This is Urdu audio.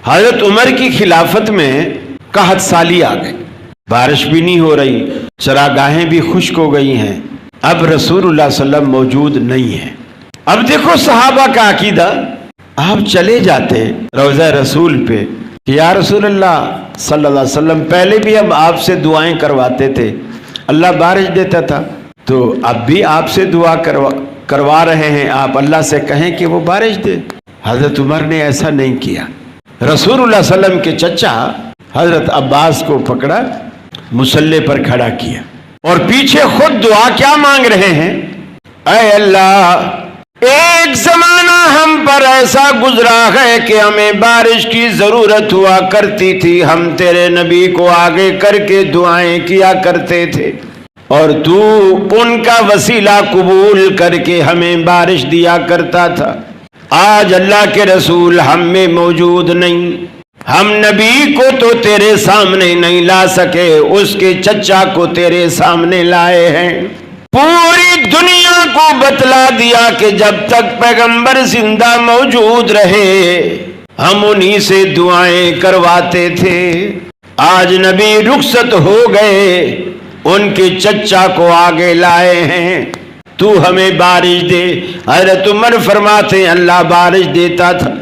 حضرت عمر کی خلافت میں قحط سالی آ گئی، بارش بھی نہیں ہو رہی، چراگاہیں بھی خشک ہو گئی ہیں، اب رسول اللہ صلی اللہ علیہ وسلم موجود نہیں ہیں۔ اب دیکھو صحابہ کا عقیدہ، آپ چلے جاتے روضہ رسول پہ کہ یا رسول اللہ صلی اللہ علیہ وسلم، پہلے بھی ہم آپ سے دعائیں کرواتے تھے، اللہ بارش دیتا تھا، تو اب بھی آپ سے دعا کروا رہے ہیں، آپ اللہ سے کہیں کہ وہ بارش دے۔ حضرت عمر نے ایسا نہیں کیا، رسول اللہ صلی اللہ علیہ وسلم کے چچا حضرت عباس کو پکڑا، مصلی پر کھڑا کیا اور پیچھے خود دعا کیا مانگ رہے ہیں، اے اللہ ایک زمانہ ہم پر ایسا گزرا ہے کہ ہمیں بارش کی ضرورت ہوا کرتی تھی، ہم تیرے نبی کو آگے کر کے دعائیں کیا کرتے تھے اور تو ان کا وسیلہ قبول کر کے ہمیں بارش دیا کرتا تھا۔ آج اللہ کے رسول ہم میں موجود نہیں، ہم نبی کو تو تیرے سامنے نہیں لا سکے، اس کے چچا کو تیرے سامنے لائے ہیں۔ پوری دنیا کو بتلا دیا کہ جب تک پیغمبر زندہ موجود رہے ہم انہی سے دعائیں کرواتے تھے، آج نبی رخصت ہو گئے، ان کے چچا کو آگے لائے ہیں، تو ہمیں بارش دے۔ حضرت عمر فرماتے ہیں اللہ بارش دیتا تھا،